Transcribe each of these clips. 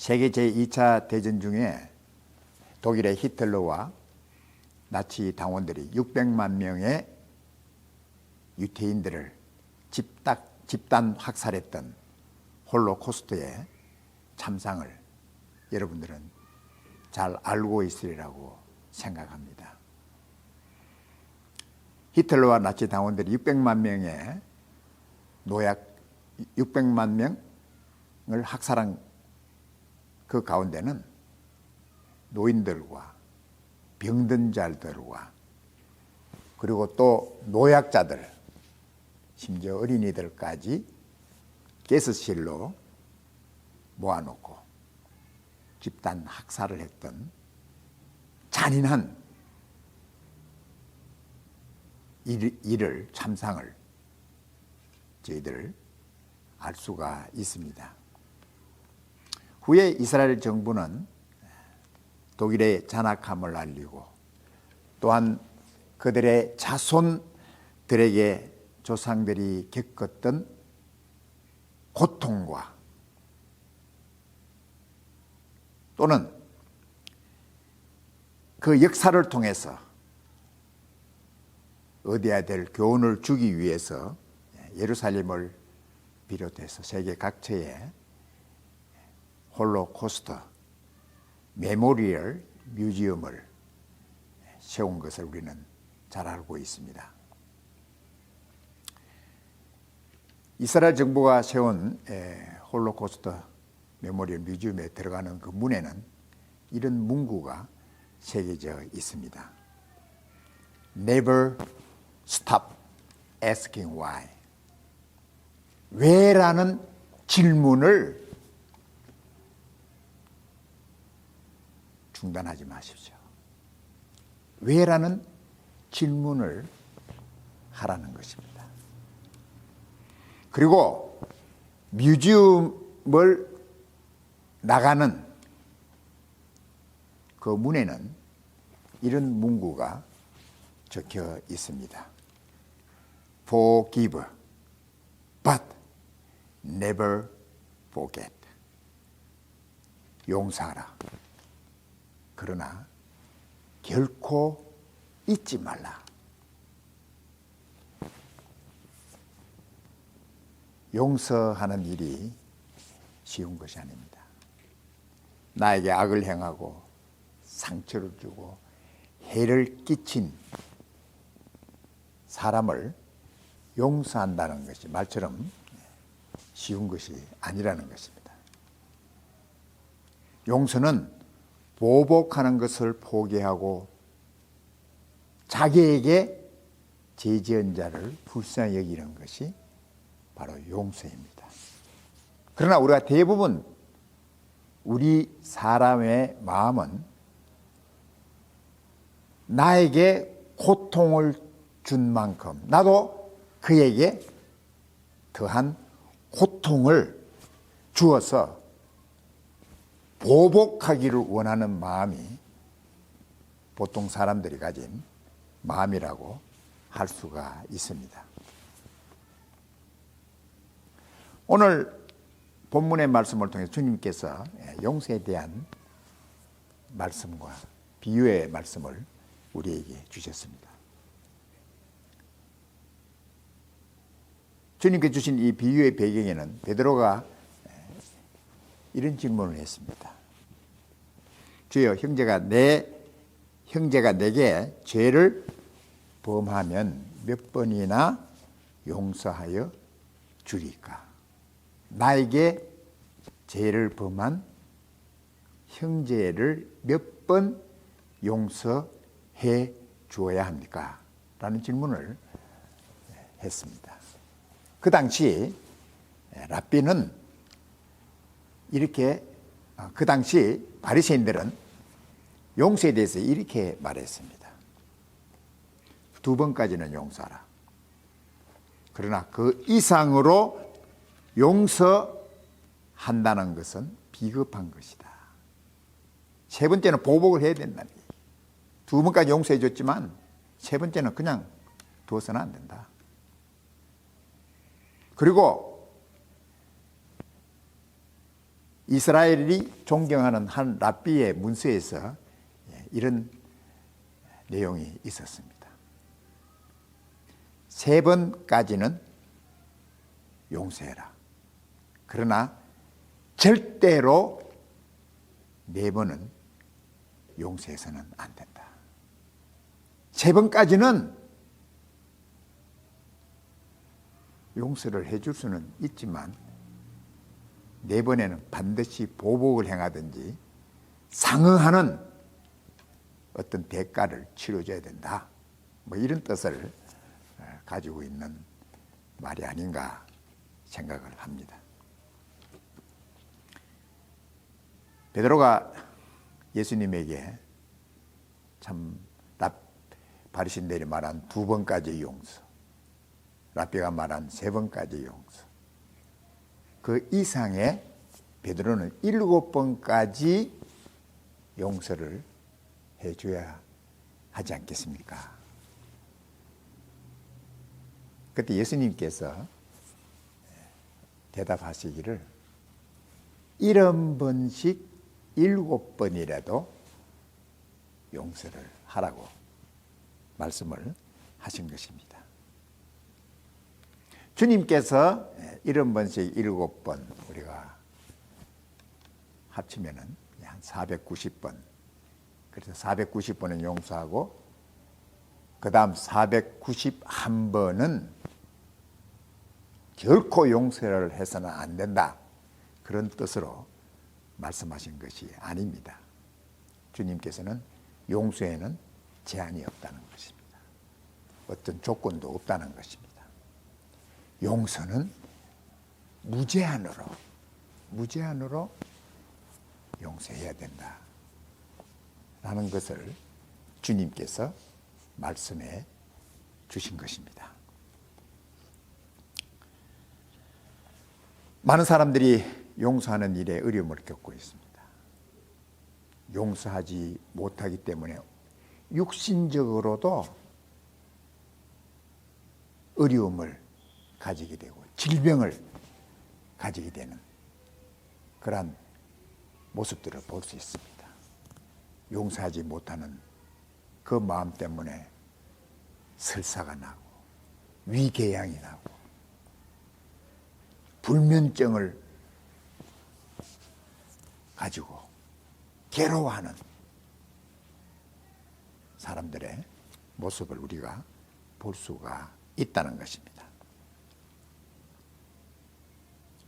세계 제2차 대전 중에 독일의 히틀러와 나치 당원들이 600만 명의 유태인들을 집단 학살했던 홀로코스트의 참상을 여러분들은 잘 알고 있으리라고 생각합니다. 히틀러와 나치 당원들이 600만 명의 노약 600만 명을 학살한 그 가운데는 노인들과 병든 자들과 그리고 또 노약자들, 심지어 어린이들까지 가스실로 모아놓고 집단 학살을 했던 잔인한 일을, 참상을 저희들 알 수가 있습니다. 후에 이스라엘 정부는 독일의 잔악함을 알리고 또한 그들의 자손들에게 조상들이 겪었던 고통과 또는 그 역사를 통해서 얻어야 될 교훈을 주기 위해서 예루살렘을 비롯해서 세계 각처에 홀로코스트 메모리얼 뮤지엄을 세운 것을 우리는 잘 알고 있습니다. 이스라엘 정부가 세운 홀로코스트 메모리얼 뮤지엄에 들어가는 그 문에는 이런 문구가 새겨져 있습니다. Never stop asking why. 왜라는 질문을 중단하지 마십시오. 왜라는 질문을 하라는 것입니다. 그리고 뮤지엄을 나가는 그 문에는 이런 문구가 적혀 있습니다. Forgive, but never forget. 용서하라. 그러나 결코 잊지 말라. 용서하는 일이 쉬운 것이 아닙니다. 나에게 악을 행하고 상처를 주고 해를 끼친 사람을 용서한다는 것이 말처럼 쉬운 것이 아니라는 것입니다. 용서는 보복하는 것을 포기하고 자기에게 죄지은 자를 불쌍히 여기는 것이 바로 용서입니다. 그러나 우리가 대부분 우리 사람의 마음은 나에게 고통을 준 만큼 나도 그에게 더한 고통을 주어서 보복하기를 원하는 마음이 보통 사람들이 가진 마음이라고 할 수가 있습니다. 오늘 본문의 말씀을 통해 주님께서 용서에 대한 말씀과 비유의 말씀을 우리에게 주셨습니다. 주님께 주신 이 비유의 배경에는 베드로가 이런 질문을 했습니다. 주여, 형제가 내게 죄를 범하면 몇 번이나 용서하여 주리까? 나에게 죄를 범한 형제를 몇 번 용서해 주어야 합니까? 라는 질문을 했습니다. 그 당시 랍비는 이렇게, 그 당시 바리새인들은 용서에 대해서 이렇게 말했습니다. 2번까지는 용서하라. 그러나 그 이상으로 용서한다는 것은 비겁한 것이다. 3번째는 보복을 해야 된다는 얘기. 2번까지 용서해 줬지만 3번째는 그냥 두어서는 안 된다. 그리고 이스라엘이 존경하는 한 랍비의 문서에서 이런 내용이 있었습니다. 3번까지는 용서해라. 그러나 절대로 4번은 용서해서는 안 된다. 3번까지는 용서를 해줄 수는 있지만 4번에는 반드시 보복을 행하든지 상응하는 어떤 대가를 치러줘야 된다. 뭐 이런 뜻을 가지고 있는 말이 아닌가 생각을 합니다. 베드로가 예수님에게 참 바리새인들이 말한 2번까지의 용서, 랍비가 말한 3번까지의 용서, 그 이상의 베드로는 7번까지 용서를 해줘야 하지 않겠습니까? 그때 예수님께서 대답하시기를 70번씩 7번이라도 용서를 하라고 말씀을 하신 것입니다. 주님께서 70번씩 7번 우리가 합치면은 한 490번. 그래서 490번은 용서하고 그 다음 491번은 결코 용서를 해서는 안 된다. 그런 뜻으로 말씀하신 것이 아닙니다. 주님께서는 용서에는 제한이 없다는 것입니다. 어떤 조건도 없다는 것입니다. 용서는 무제한으로 용서해야 된다. 라는 것을 주님께서 말씀해 주신 것입니다. 많은 사람들이 용서하는 일에 어려움을 겪고 있습니다. 용서하지 못하기 때문에 육신적으로도 어려움을 가지게 되고 질병을 가지게 되는 그러한 모습들을 볼 수 있습니다. 용서하지 못하는 그 마음 때문에 설사가 나고 위궤양이 나고 불면증을 가지고 괴로워하는 사람들의 모습을 우리가 볼 수가 있다는 것입니다.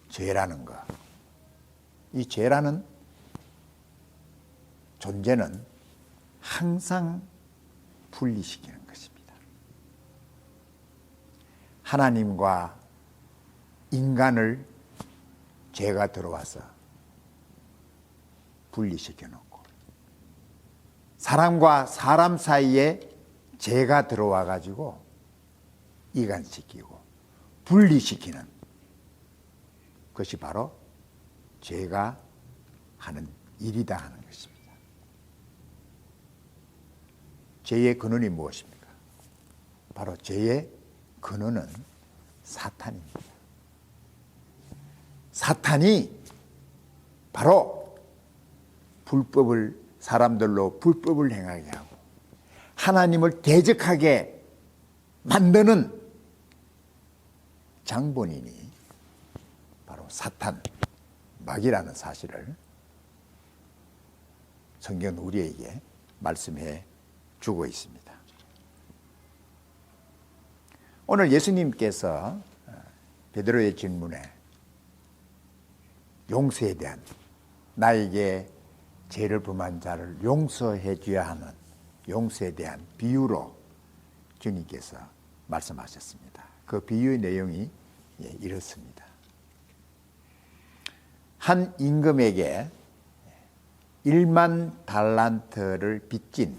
죄라는 것, 이 죄라는 존재는 항상 분리시키는 것입니다. 하나님과 인간을 죄가 들어와서 분리시켜 놓고 사람과 사람 사이에 죄가 들어와 가지고 이간시키고 분리시키는 것이 바로 죄가 하는 일이다 하는 것입니다. 죄의 근원이 무엇입니까? 바로 죄의 근원은 사탄입니다. 사탄이 바로 사람들로 불법을 행하게 하고 하나님을 대적하게 만드는 장본인이 바로 사탄, 마귀라는 사실을 성경은 우리에게 말씀해 주고 있습니다. 오늘 예수님께서 베드로의 질문에 용서에 대한 나에게 죄를 범한 자를 용서해 줘야 하는 용서에 대한 비유로 주님께서 말씀하셨습니다. 그 비유의 내용이 이렇습니다. 한 임금에게 1만 달란트를 빚진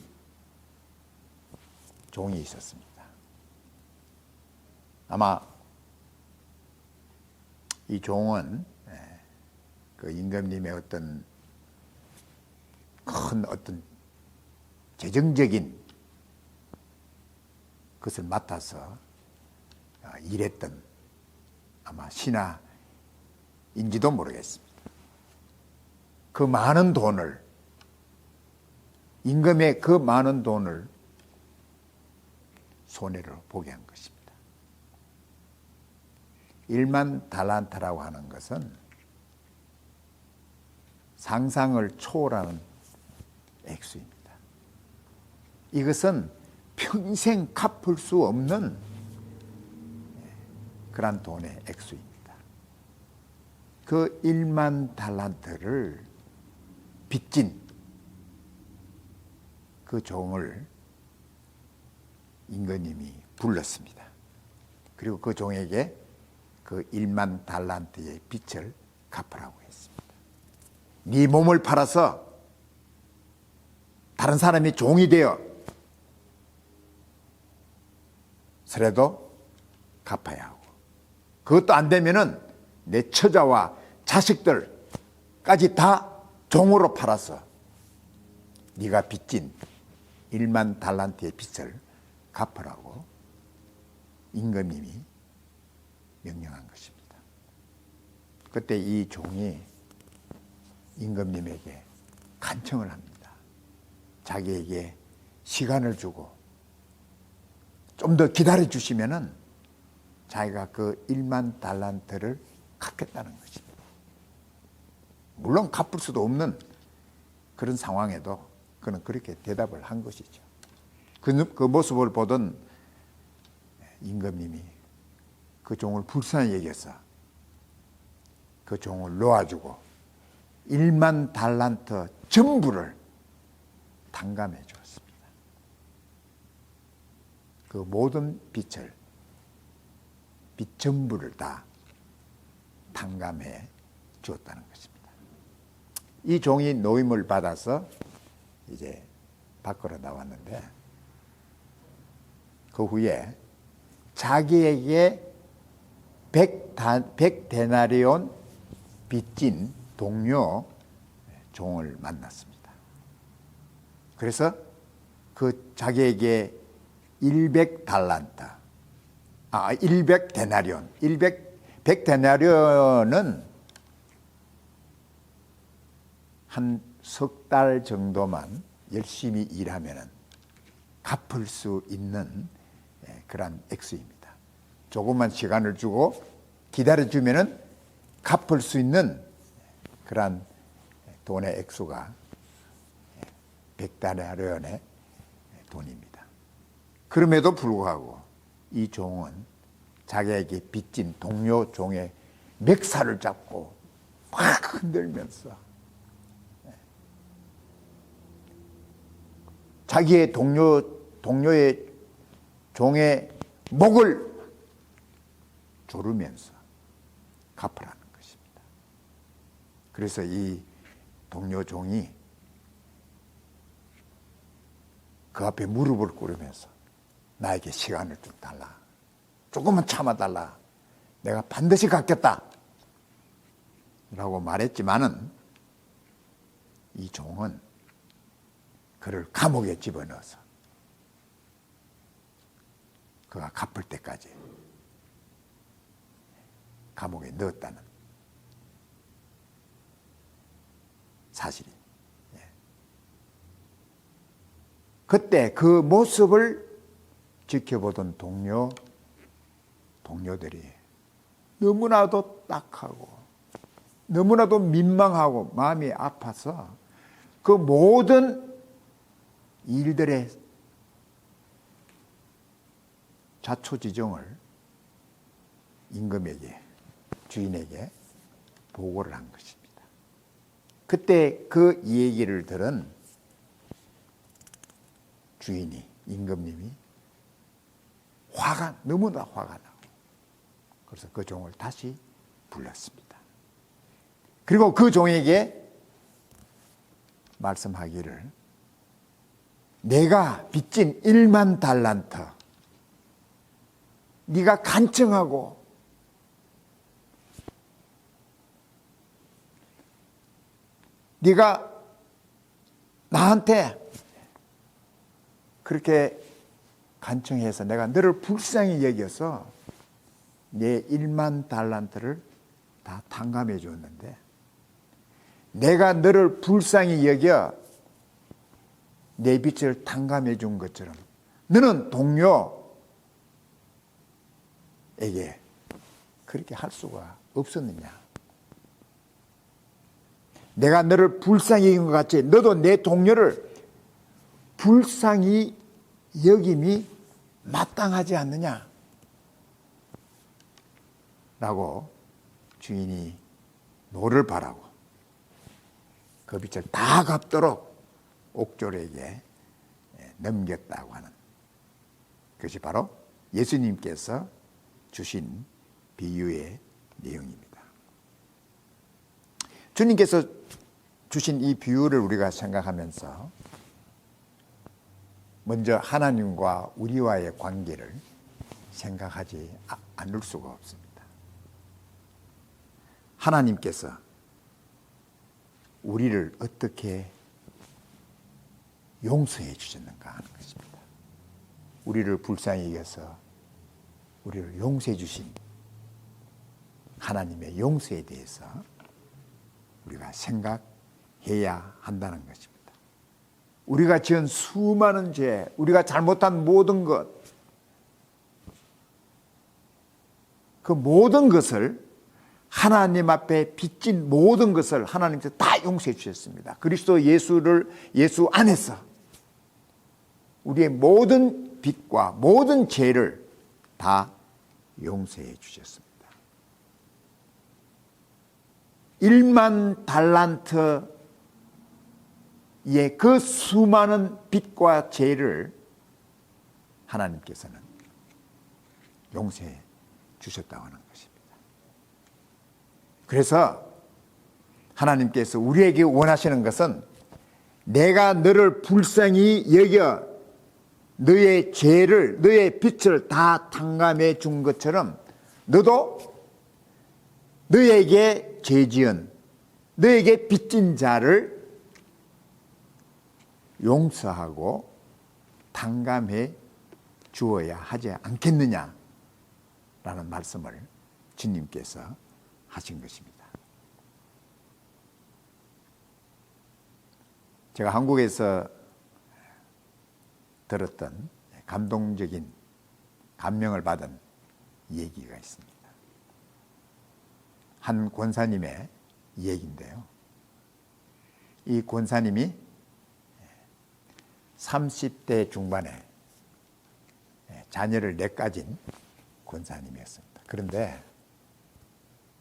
종이 있었습니다. 아마 이 종은 그 임금님의 어떤 큰 재정적인 것을 맡아서 일했던 아마 신하인지도 모르겠습니다. 그 많은 돈을, 임금의 그 많은 돈을 손해를 보게 한 것입니다. 1만 달란트라고 하는 것은 상상을 초월하는 액수입니다. 이것은 평생 갚을 수 없는 그런 돈의 액수입니다. 그 1만 달란트를 빚진 그 종을 임금님이 불렀습니다. 그리고 그 종에게 그 1만 달란트의 빚을 갚으라고 했습니다. 네 몸을 팔아서 다른 사람이 종이 되어 서라도 갚아야 하고, 그것도 안 되면은 내 처자와 자식들까지 다 종으로 팔아서 네가 빚진 1만 달란트의 빚을 갚으라고 임금님이 명령한 것입니다. 그때 이 종이 임금님에게 간청을 합니다. 자기에게 시간을 주고 좀 더 기다려 주시면은 자기가 그 1만 달란트를 갚겠다는 것입니다. 물론 갚을 수도 없는 그런 상황에도 그는 그렇게 대답을 한 것이죠. 그 모습을 보던 임금님이 그 종을 불쌍히 여겨서 그 종을 놓아주고 1만 달란트 전부를 탕감해 주었습니다. 그 모든 빚을, 빚 전부를 다 탕감해 주었다는 것입니다. 이 종이 노임을 받아서 이제 밖으로 나왔는데, 그 후에 자기에게 100데나리온 빚진 동료 종을 만났습니다. 그래서 그 자기에게 100데나리온, 100데나리온은 한 석 달 정도만 열심히 일하면은 갚을 수 있는 그런 액수입니다. 조금만 시간을 주고 기다려주면은 갚을 수 있는 그런 돈의 액수가 100데나리온의 돈입니다. 그럼에도 불구하고 이 종은 자기에게 빚진 동료 종의 맥살을 잡고 막 흔들면서 자기의 동료의 종의 목을 조르면서 갚으라는 것입니다. 그래서 이 동료 종이 그 앞에 무릎을 꿇으면서 나에게 시간을 좀 달라, 조금만 참아달라, 내가 반드시 갚겠다 라고 말했지만은 이 종은 그를 감옥에 집어넣어서 그가 갚을 때까지 감옥에 넣었다는 사실이. 그때 그 모습을 지켜보던 동료들이 너무나도 딱하고 너무나도 민망하고 마음이 아파서 그 모든 일들의 자초지종을 임금에게, 주인에게 보고를 한 것입니다. 그때 그 얘기를 들은 주인이, 임금님이 너무나 화가 나고, 그래서 그 종을 다시 불렀습니다. 그리고 그 종에게 말씀하기를, 내가 빚진 1만 달란트 네가 간청하고 네가 나한테 그렇게 간청해서 내가 너를 불쌍히 여겨서 내 1만 달란트를 다 탕감해 줬는데, 내가 너를 불쌍히 여겨 내 빛을 탕감해 준 것처럼 너는 동료에게 그렇게 할 수가 없었느냐. 내가 너를 불쌍히 여긴 것 같이 너도 내 동료를 불쌍히 여김이 마땅하지 않느냐 라고 주인이 노를 바라고 그 빛을 다 갚도록 옥졸에게 넘겼다고 하는 그것이 바로 예수님께서 주신 비유의 내용입니다. 주님께서 주신 이 비유를 우리가 생각하면서 먼저 하나님과 우리와의 관계를 생각하지 않을 수가 없습니다. 하나님께서 우리를 어떻게 용서해 주셨는가 하는 것입니다. 우리를 불쌍히 여겨서 우리를 용서해 주신 하나님의 용서에 대해서 우리가 생각해야 한다는 것입니다. 우리가 지은 수많은 죄, 우리가 잘못한 모든 것, 그 모든 것을 하나님 앞에 빚진 모든 것을 하나님께서 다 용서해 주셨습니다. 그리스도 예수 안에서 우리의 모든 빚과 모든 죄를 다 용서해 주셨습니다. 1만 달란트의 그 수많은 빚과 죄를 하나님께서는 용서해 주셨다고 하는 것입니다. 그래서 하나님께서 우리에게 원하시는 것은 내가 너를 불쌍히 여겨 너의 죄를, 너의 빚을 다 탕감해 준 것처럼 너도 너에게 죄 지은, 너에게 빚진 자를 용서하고 탕감해 주어야 하지 않겠느냐라는 말씀을 주님께서 하신 것입니다. 제가 한국에서 들었던 감동적인 감명을 받은 얘기가 있습니다. 한 권사님의 얘기인데요. 이 권사님이 30대 중반에 자녀를 가진 권사님이었습니다. 그런데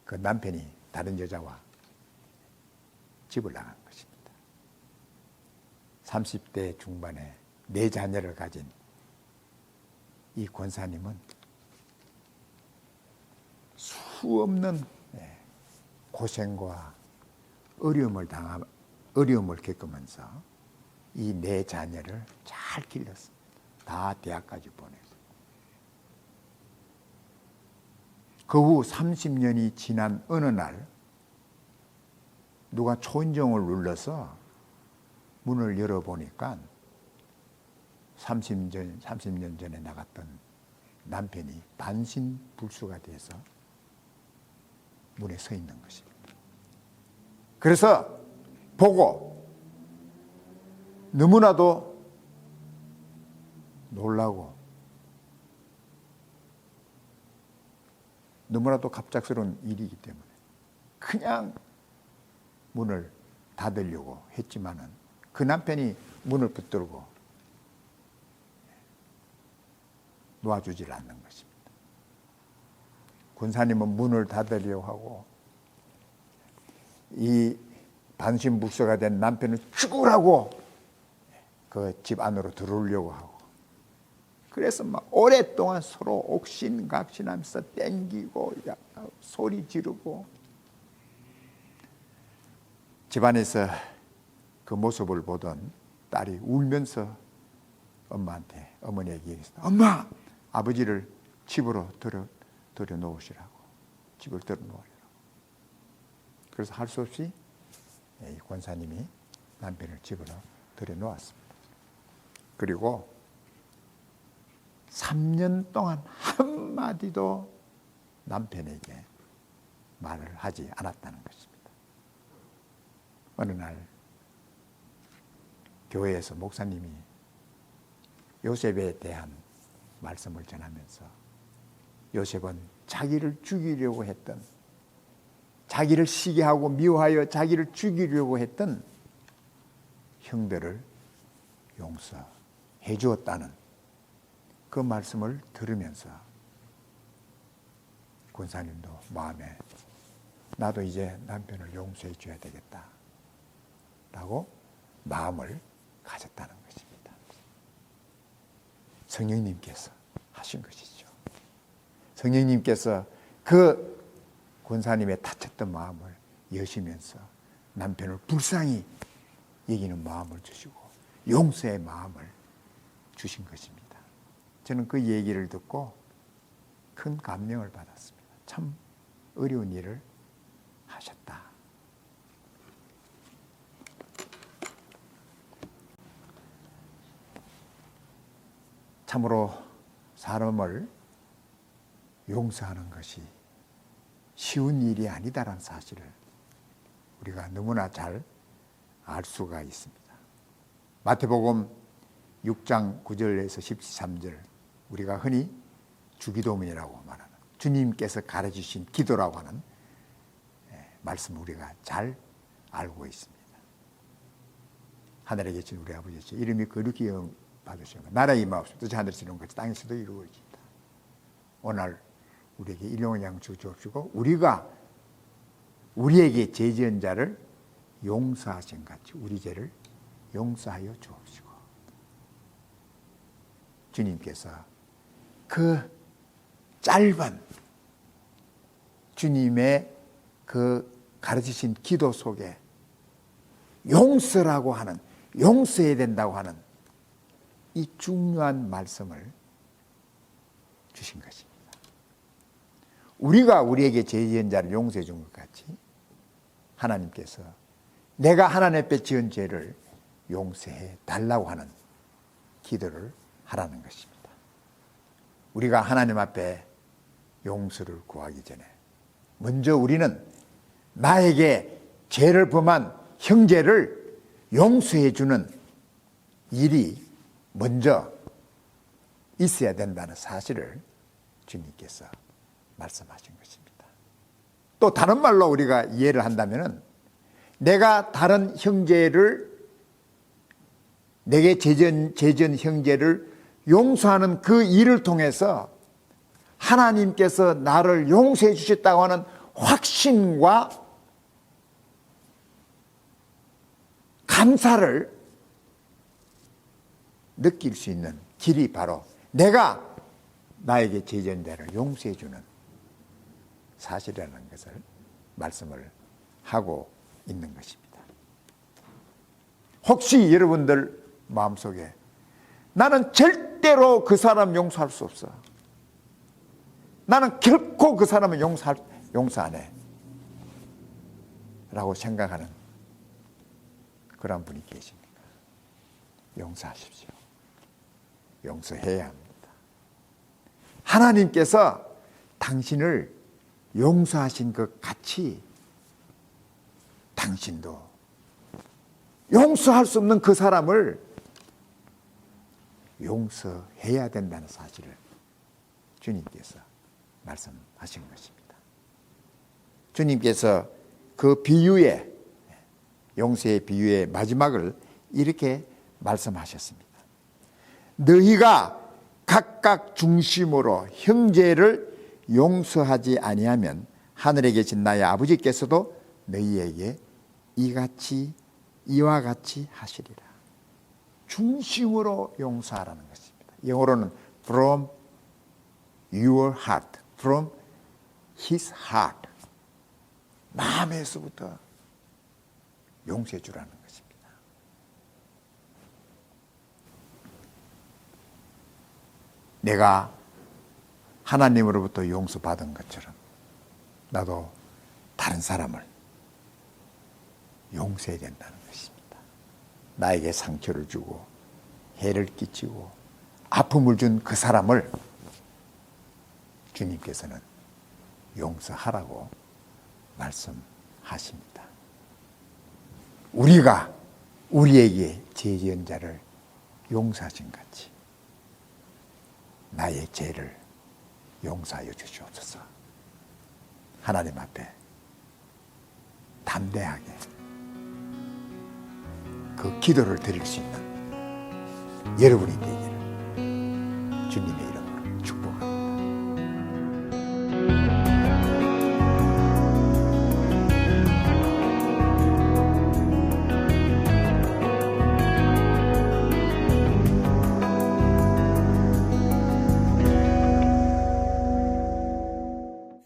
그 남편이 다른 여자와 집을 나간 것입니다. 30대 중반에 4자녀를 가진 이 권사님은 수없는 고생과 어려움을 겪으면서 이 4자녀를 잘 길렀습니다. 다 대학까지 보내서. 그 후 30년이 지난 어느 날 누가 초인종을 눌러서 문을 열어보니까 30년 전에 나갔던 남편이 반신불수가 돼서 문에 서 있는 것입니다. 그래서 보고 너무나도 놀라고 너무나도 갑작스러운 일이기 때문에 그냥 문을 닫으려고 했지만은 그 남편이 문을 붙들고 놓아주질 않는 것입니다. 권사님은 문을 닫으려고 하고 이 반신불수가 된 남편을 죽으라고 그 집 안으로 들어오려고 하고 그래서 막 오랫동안 서로 옥신각신하면서 땡기고 소리 지르고 집안에서 그 모습을 보던 딸이 울면서 어머니에게 얘기했어요. 엄마! 아버지를 집으로 들여 놓으시라고. 집을 들여 놓으시라고. 그래서 할 수 없이 이 권사님이 남편을 집으로 들여 놓았습니다. 그리고 3년 동안 한마디도 남편에게 말을 하지 않았다는 것입니다. 어느 날 교회에서 목사님이 요셉에 대한 말씀을 전하면서 요셉은 자기를 죽이려고 했던, 자기를 시기하고 미워하여 자기를 죽이려고 했던 형들을 용서해 주었다는 그 말씀을 들으면서 권사님도 마음에 나도 이제 남편을 용서해 줘야 되겠다 라고 마음을 가졌다는 것입니다. 성령님께서 하신 것이죠. 성령님께서 그 권사님의 다쳤던 마음을 여시면서 남편을 불쌍히 여기는 마음을 주시고 용서의 마음을 주신 것입니다. 저는 그 얘기를 듣고 큰 감명을 받았습니다. 참 어려운 일을 하셨다. 참으로 사람을 용서하는 것이 쉬운 일이 아니다라는 사실을 우리가 너무나 잘 알 수가 있습니다. 마태복음 6장 9절에서 13절, 우리가 흔히 주기도문이라고 말하는 주님께서 가르치신 기도라고 하는 말씀을 우리가 잘 알고 있습니다. 하늘에 계신 우리 아버지의 이름이 거룩히 여김받으시고 나라의 임하옵소서. 뜻이 하늘에서 이룬 것이 땅에서도 이루어지이다. 오늘 우리에게 일용할 양식을 주옵시고 우리가 우리에게 죄 지은 자를 용서하신 같이 우리 죄를 용서하여 주옵시고. 주님께서 그 짧은 주님의 그 가르치신 기도 속에 용서라고 하는, 용서해야 된다고 하는 이 중요한 말씀을 주신 것입니다. 우리가 우리에게 죄 지은 자를 용서해 준 것 같이 하나님께서 내가 하나님 앞에 지은 죄를 용서해 달라고 하는 기도를 하라는 것입니다. 우리가 하나님 앞에 용서를 구하기 전에 먼저 우리는 나에게 죄를 범한 형제를 용서해 주는 일이 먼저 있어야 된다는 사실을 주님께서 말씀하신 것입니다. 또 다른 말로 우리가 이해를 한다면 내가 다른 형제를, 내게 죄진 형제를 용서하는 그 일을 통해서 하나님께서 나를 용서해 주셨다고 하는 확신과 감사를 느낄 수 있는 길이 바로 내가 나에게 죄진 자를 용서해 주는 사실이라는 것을 말씀을 하고 있는 것입니다. 혹시 여러분들 마음속에 나는 절대로 그 사람 용서할 수 없어, 나는 결코 그 사람을 용서 안 해 라고 생각하는 그런 분이 계십니까? 용서하십시오. 용서해야 합니다. 하나님께서 당신을 용서하신 것 같이 당신도 용서할 수 없는 그 사람을 용서해야 된다는 사실을 주님께서 말씀하신 것입니다. 주님께서 그 비유의, 용서의 비유의 마지막을 이렇게 말씀하셨습니다. 너희가 각각 중심으로 형제를 용서하지 아니하면 하늘에 계신 나의 아버지께서도 너희에게 이와 같이 하시리라. 중심으로 용서하라는 것입니다. 영어로는 from your heart, from his heart, 마음에서부터 용서해 주라는 것입니다. 내가 하나님으로부터 용서받은 것처럼 나도 다른 사람을 용서해야 된다는 것입니다. 나에게 상처를 주고 해를 끼치고 아픔을 준 그 사람을 주님께서는 용서하라고 말씀하십니다. 우리가 우리에게 죄 지은 자를 용서하신 같이 나의 죄를 용서하여 주시옵소서. 하나님 앞에 담대하게 그 기도를 드릴 수 있는 여러분이 되기를 주님의 이름으로 축복합니다.